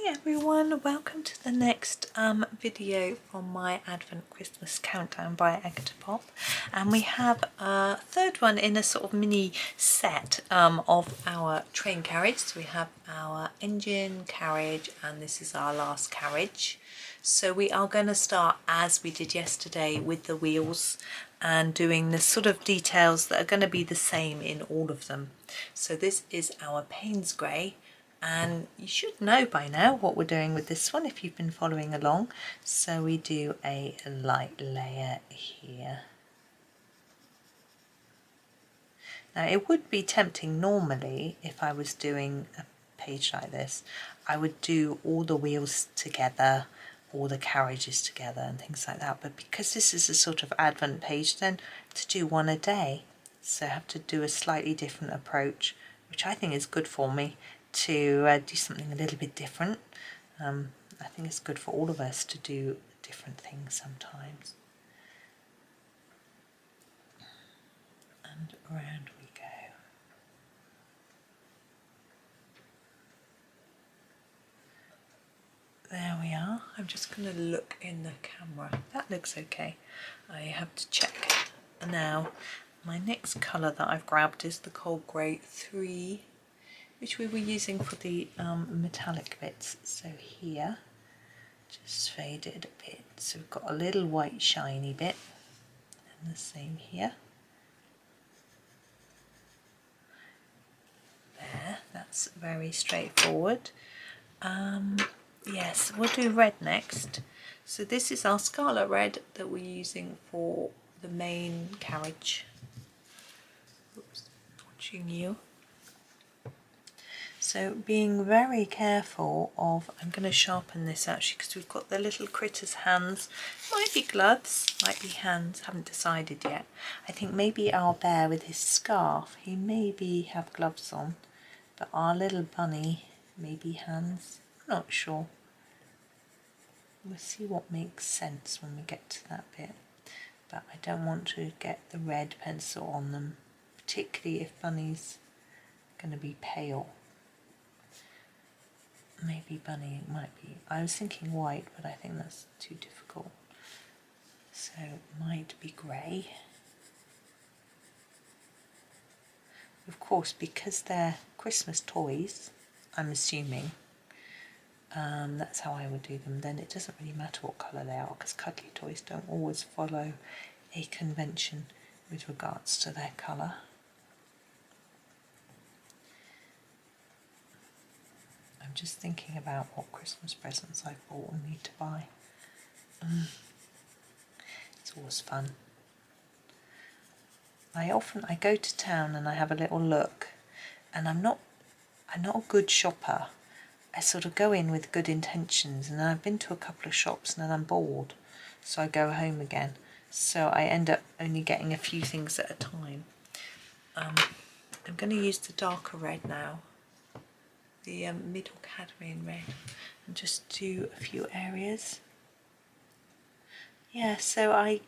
Hi everyone, welcome to the next video from my Advent Christmas Countdown by Agotapop, and we have a third one in a sort of mini set of our train carriage. So we have our engine, carriage, and this is our last carriage. So we are going to start as we did yesterday with the wheels and doing the sort of details that are going to be the same in all of them. So this is our Paynes grey. And you should know by now what we're doing with this one if you've been following along. So we do a light layer here. Now it would be tempting normally if I was doing a page like this, I would do all the wheels together, all the carriages together and things like that. But because this is a sort of Advent page, then to do one a day. So I have to do a slightly different approach, which I think is good for me, to do something a little bit different. I think it's good for all of us to do different things sometimes. And around we go. There we are. I'm just going to look in the camera. That looks okay. I have to check now. My next colour that I've grabbed is the Cold Grey 3, which we were using for the metallic bits. So here, just fade it a bit. So we've got a little white shiny bit, and the same here. There, that's very straightforward. Yes, we'll do red next. So this is our scarlet red that we're using for the main carriage. Oops, watching you. So being very careful of, I'm going to sharpen this actually because we've got the little critter's hands. Might be gloves, might be hands, haven't decided yet. I think maybe our bear with his scarf, he maybe have gloves on, but our little bunny maybe hands, I'm not sure. We'll see what makes sense when we get to that bit. But I don't want to get the red pencil on them, particularly if Bunny's going to be pale. Maybe Bunny, it might be. I was thinking white, but I think that's too difficult. So it might be grey. Of course, because they're Christmas toys, I'm assuming, that's how I would do them. Then it doesn't really matter what colour they are, because cuddly toys don't always follow a convention with regards to their colour. I'm just thinking about what Christmas presents I've bought and need to buy. It's always fun. I go to town and I have a little look, and I'm not a good shopper. I sort of go in with good intentions, and I've been to a couple of shops and then I'm bored, so I go home again. So I end up only getting a few things at a time. I'm going to use the darker red now, the middle cadmium red, and just do a few areas. Yeah, so I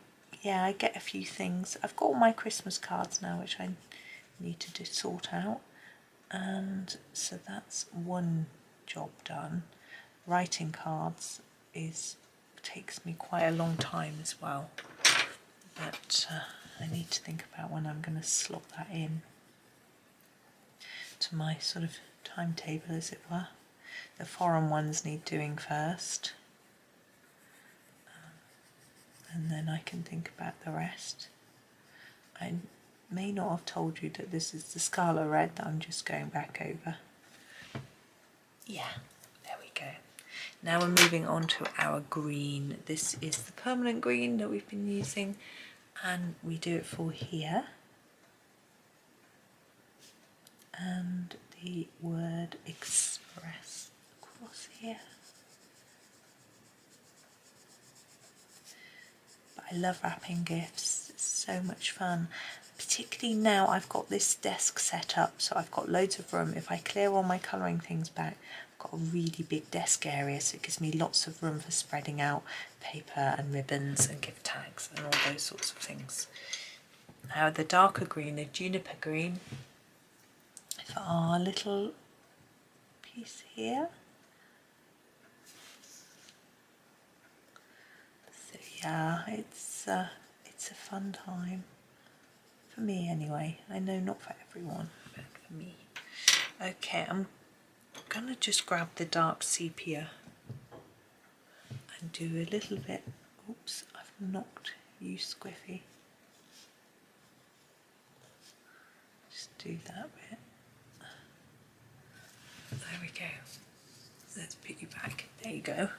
get a few things. I've got all my Christmas cards now, which I need to sort out, and so that's one job done. Writing cards takes me quite a long time as well, but I need to think about when I'm going to slot that in to my sort of timetable, as it were. The foreign ones need doing first, and then I can think about the rest. I may not have told you that this is the scarlet red that I'm just going back over. Yeah, there we go. Now we're moving on to our green. This is the permanent green that we've been using, and we do it for here. And the word express across here. But I love wrapping gifts, it's so much fun. Particularly now I've got this desk set up, so I've got loads of room. If I clear all my colouring things back, I've got a really big desk area, so it gives me lots of room for spreading out paper and ribbons and gift tags and all those sorts of things. Now the darker green, the juniper green, for our little piece here. yeah, it's a fun time. For me anyway. I know not for everyone, but for me. Okay, I'm gonna just grab the dark sepia and do a little bit. Oops, I've knocked you, Squiffy. Just do that bit. There we go. Let's put you back. There you go.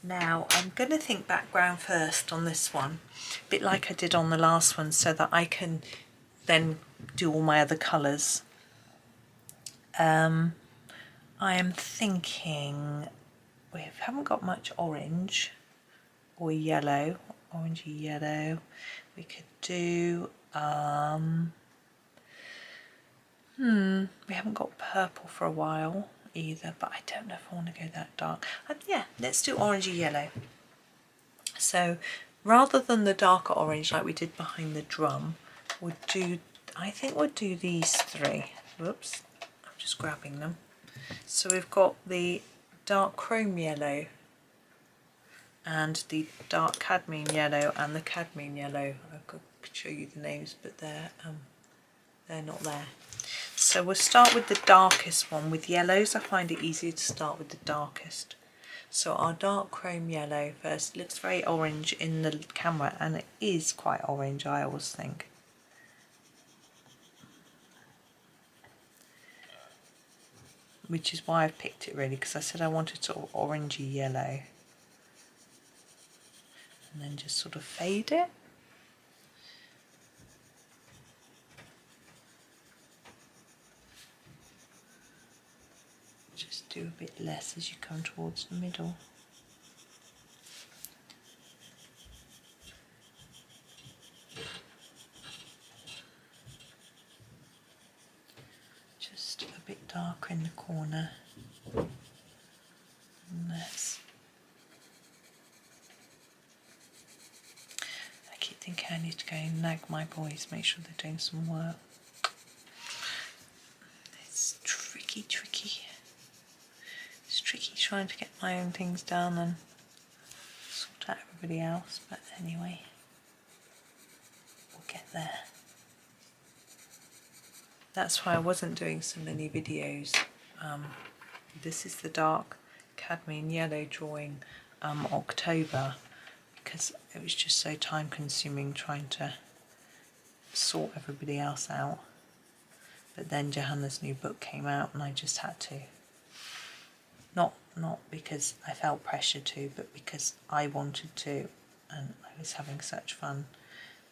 Now I'm going to think background first on this one, a bit like I did on the last one, so that I can then do all my other colours. I am thinking we haven't got much orange or yellow, orangey yellow. We could do we haven't got purple for a while either, but I don't know if I want to go that dark. Yeah, let's do orangey yellow. So rather than the darker orange like we did behind the drum, I think we'll do these three. Whoops, I'm just grabbing them. So we've got the dark chrome yellow and the dark cadmium yellow and the cadmium yellow. I could show you the names, but they're not there. So we'll start with the darkest one with yellows. I find it easier to start with the darkest. So our dark chrome yellow first. It looks very orange in the camera, and it is quite orange, I always think. Which is why I've picked it really, because I said I wanted sort of orangey yellow. And then just sort of fade it. Just do a bit less as you come towards the middle. Just a bit darker in the corner. And less. I keep thinking I need to go and nag my boys, make sure they're doing some work. It's tricky. It's tricky trying to get my own things done and sort out everybody else, but anyway, we'll get there. That's why I wasn't doing so many videos. This is the dark cadmium yellow drawing October, because it was just so time consuming trying to sort everybody else out. But then Johanna's new book came out and I just had to. Not because I felt pressure to, but because I wanted to, and I was having such fun,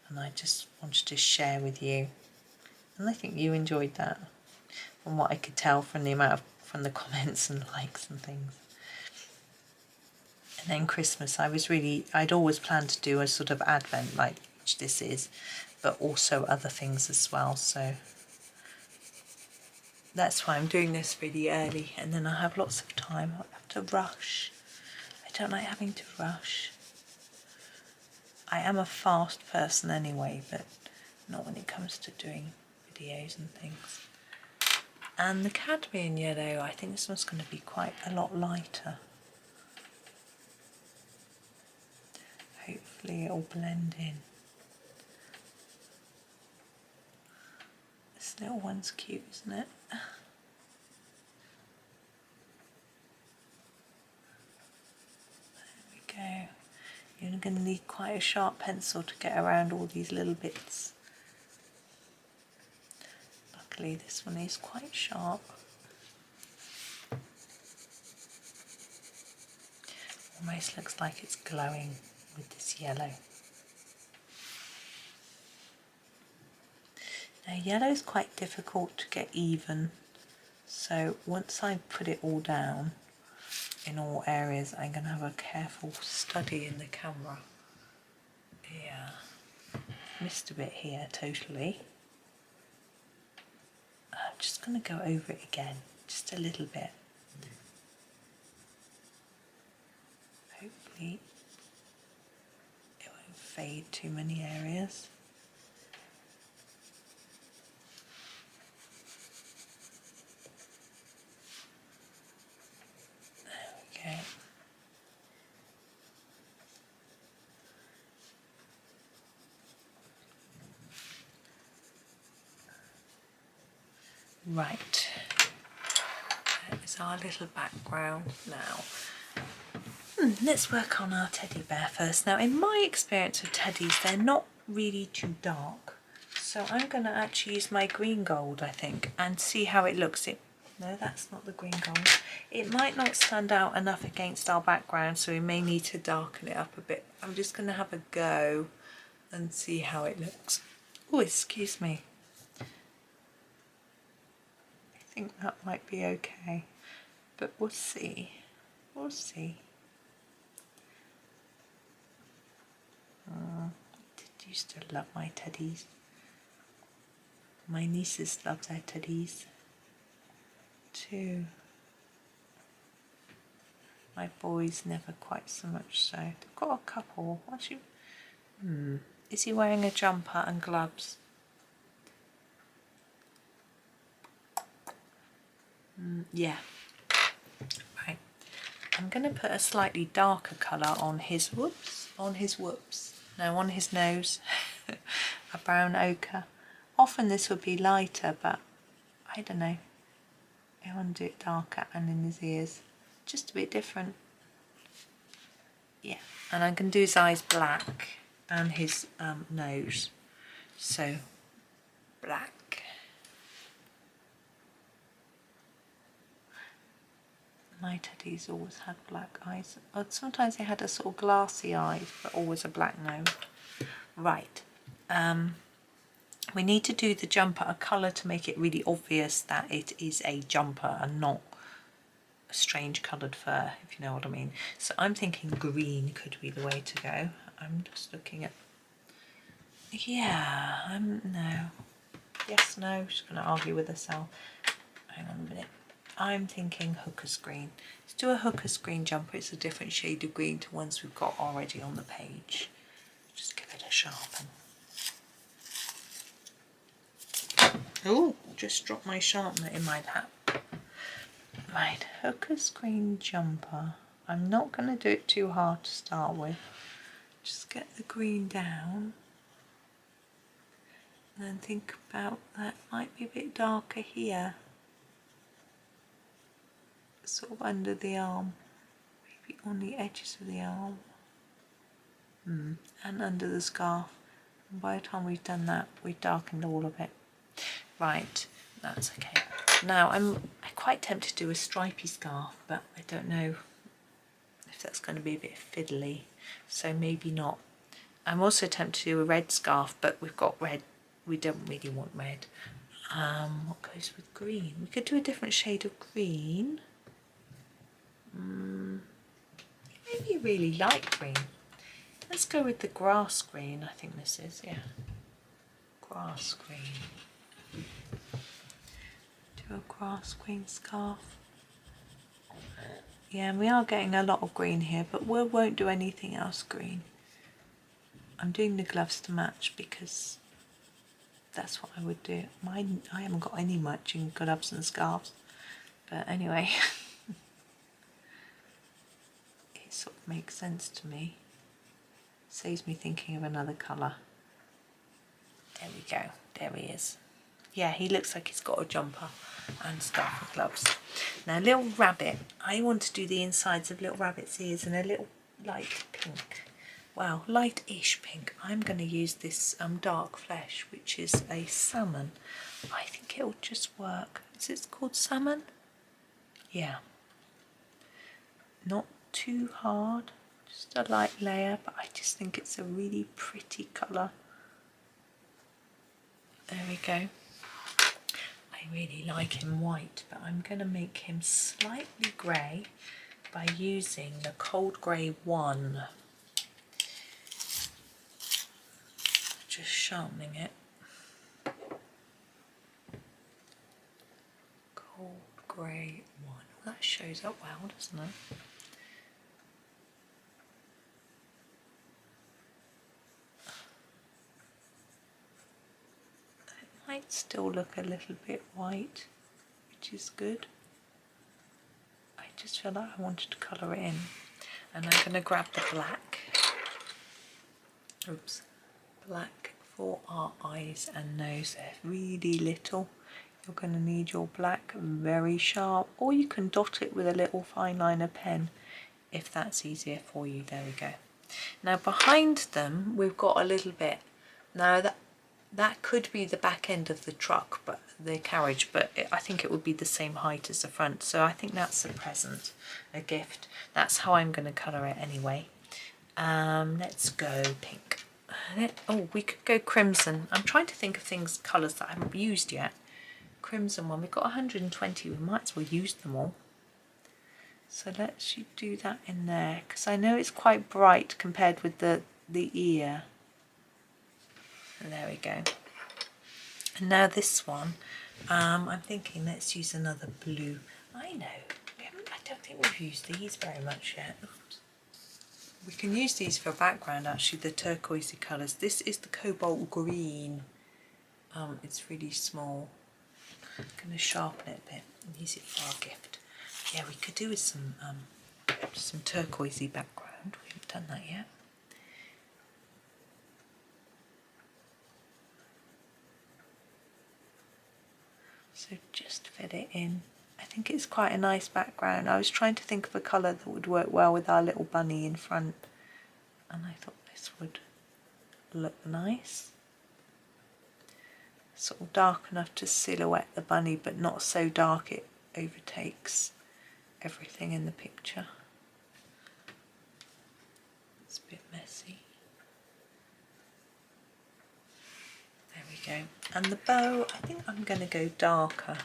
and I just wanted to share with you. And I think you enjoyed that, from what I could tell from the comments and likes and things. And then Christmas, I'd always planned to do a sort of advent like which this is, but also other things as well. So that's why I'm doing this really early, and then I have lots of time. I don't have to rush. I don't like having to rush. I am a fast person anyway, but not when it comes to doing videos and things. And the cadmium yellow, I think this one's going to be quite a lot lighter. Hopefully it'll blend in. This little one's cute, isn't it? There we go. You're going to need quite a sharp pencil to get around all these little bits. Luckily this one is quite sharp. Almost looks like it's glowing with this yellow. Now yellow is quite difficult to get even, so once I put it all down in all areas, I'm going to have a careful study in the camera. Yeah, missed a bit here totally. I'm just going to go over it again, just a little bit. Hopefully it won't fade too many areas. There we go. Right, that is our little background now. Let's work on our teddy bear first. Now, in my experience with teddies, they're not really too dark. So I'm going to actually use my green gold, I think, and see how it looks. No, that's not the green gold. It might not stand out enough against our background, so we may need to darken it up a bit. I'm just going to have a go and see how it looks. Oh, excuse me. I think that might be okay, but we'll see. We'll see. I used to love my teddies. My nieces love their teddies too. My boys never quite so much so. They've got a couple. Actually, is he wearing a jumper and gloves? Yeah. Right. I'm going to put a slightly darker colour on his on his nose, a brown ochre. Often this would be lighter, but I don't know. I want to do it darker, and in his ears, just a bit different. Yeah, and I'm going to do his eyes black and his nose. So black. My teddies always had black eyes. Or sometimes they had a sort of glassy eyes, but always a black nose. Right. We need to do the jumper a colour to make it really obvious that it is a jumper and not a strange coloured fur, if you know what I mean. So I'm thinking green could be the way to go. I'm just looking at... Yeah, no. Yes, no, just going to argue with herself. Hang on a minute. I'm thinking hooker's green. Let's do a hooker's green jumper. It's a different shade of green to ones we've got already on the page. Just give it a sharpen. Oh, just dropped my sharpener in my lap. Right, hooker's green jumper. I'm not going to do it too hard to start with. Just get the green down. And then think about that might be a bit darker here. Sort of under the arm. Maybe on the edges of the arm. And under the scarf. And by the time we've done that, we've darkened all of it. Right, that's okay. Now I'm quite tempted to do a stripy scarf, but I don't know if that's going to be a bit fiddly, so maybe not. I'm also tempted to do a red scarf, but we've got red. We don't really want red. What goes with green? We could do a different shade of green. Maybe really light green. Let's go with the grass green. I think this is, yeah. Grass green. Do a grass green scarf. Yeah, and we are getting a lot of green here, but we won't do anything else green. I'm doing the gloves to match because that's what I would do. Mine, I haven't got any matching gloves and scarves, but anyway, it sort of makes sense to me. Saves me thinking of another colour. There we go. There he is. Yeah, he looks like he's got a jumper and scarf and gloves. Now, little rabbit. I want to do the insides of little rabbit's ears in a little light pink. Well, light-ish pink. I'm going to use this dark flesh, which is a salmon. I think it'll just work. Is it called salmon? Yeah. Not too hard. Just a light layer, but I just think it's a really pretty colour. There we go. I really like him white, but I'm going to make him slightly grey by using the cold grey 1. Just sharpening it. Cold grey 1. Well, that shows up well, doesn't it? Might still look a little bit white, which is good. I just feel like I wanted to colour it in, and I'm going to grab the black. Oops, black for our eyes and nose. They're really little. you're going to need your black very sharp, or you can dot it with a little fine liner pen if that's easier for you. There we go. Now behind them we've got a little bit. Now that could be the back end of the truck, but the carriage, but I think it would be the same height as the front, so I think that's a present, a gift. That's how I'm going to colour it anyway. Let's go pink. Oh, we could go crimson. I'm trying to think of colours that I haven't used yet. Crimson one, we've got 120, we might as well use them all. So let's do that in there, because I know it's quite bright compared with the ear. And there we go. And now this one, I'm thinking let's use another blue. I know, I don't think we've used these very much yet. Oops. We can use these for background actually, the turquoisey colours. This is the cobalt green. It's really small. I'm going to sharpen it a bit and use it for our gift. Yeah, we could do with some turquoisey background. We haven't done that yet. So just fit it in. I think it's quite a nice background. I was trying to think of a colour that would work well with our little bunny in front, and I thought this would look nice. Sort of dark enough to silhouette the bunny, but not so dark it overtakes everything in the picture. It's a bit messy. There we go. And the bow, I think I'm going to go darker.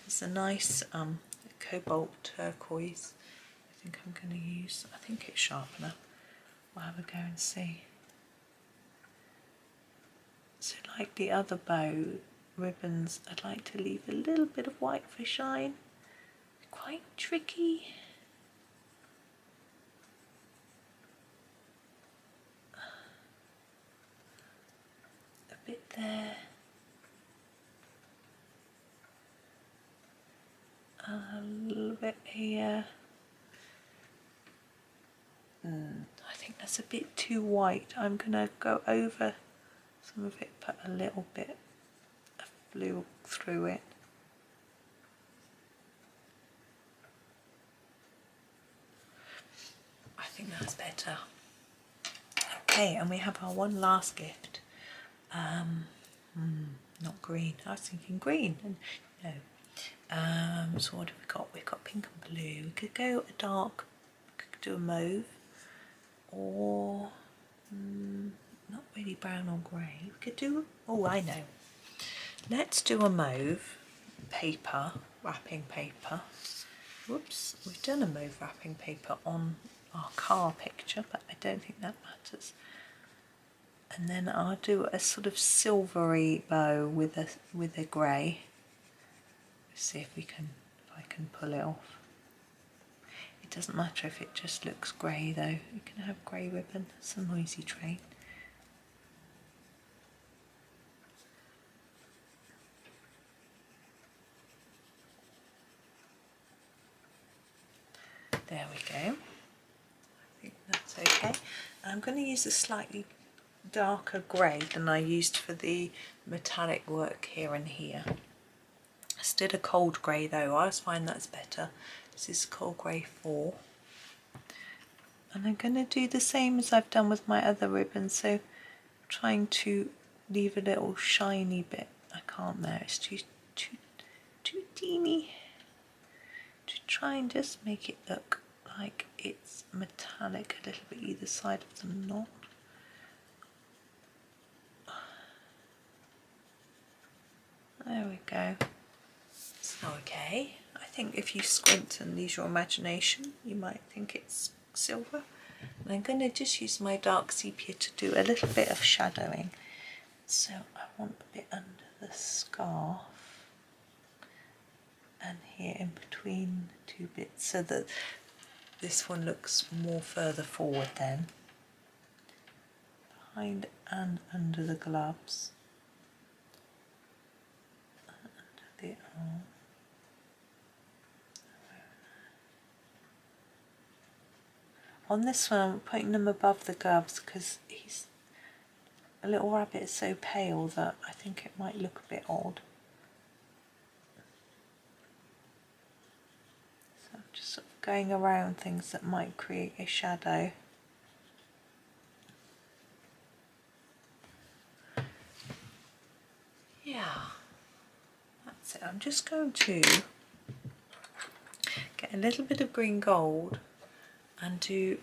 It's a nice cobalt turquoise. I think I'm going to use. I think it's sharp enough. We'll have a go and see. So like the other bow ribbons, I'd like to leave a little bit of white for shine. Quite tricky. A bit there. A little bit here. I think that's a bit too white. I'm going to go over some of it, put a little bit of blue through it. I think that's better. Okay, and we have our one last gift. Not green. I was thinking green. No. So what have we got? We've got pink and blue. We could go a dark, we could do a mauve, or not really brown or grey. We could do, oh I know. Let's do a mauve paper, wrapping paper. Whoops, we've done a mauve wrapping paper on our car picture, but I don't think that matters. And then I'll do a sort of silvery bow with a grey. See if I can pull it off. It doesn't matter if it just looks grey though. You can have grey ribbon. It's a noisy train. There we go. I think that's okay. I'm going to use a slightly darker grey than I used for the metallic work here and here. I did a cold grey though, I always find that's better. This is cold grey 4. And I'm going to do the same as I've done with my other ribbon, so trying to leave a little shiny bit. I can't there, it's too teeny. To try and just make it look like it's metallic a little bit either side of the knot. There we go. Okay, I think if you squint and use your imagination, you might think it's silver. And I'm going to just use my dark sepia to do a little bit of shadowing. So I want a bit under the scarf and here in between the two bits, so that this one looks more further forward then. Behind and under the gloves. And under the arm. On this one, I'm putting them above the gloves because a little rabbit is so pale that I think it might look a bit odd. Just sort of going around things that might create a shadow. Yeah, that's it. I'm just going to get a little bit of green gold and do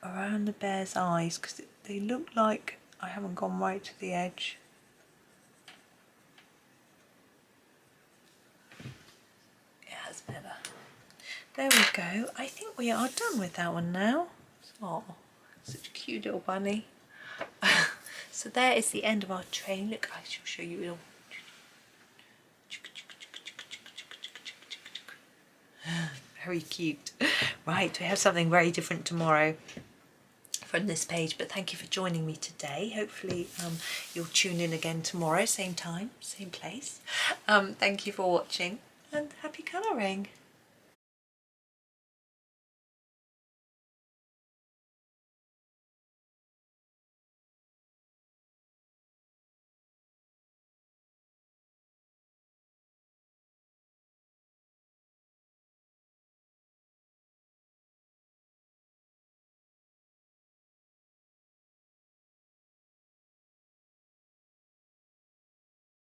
around the bear's eyes, because they look like I haven't gone right to the edge. Yeah, that's better. There we go. I think we are done with that one now. Oh, such a cute little bunny. So there is the end of our train. Look, I shall show you it all. Very cute. Right, we have something very different tomorrow from this page, but thank you for joining me today. Hopefully you'll tune in again tomorrow, same time, same place. Thank you for watching and happy colouring.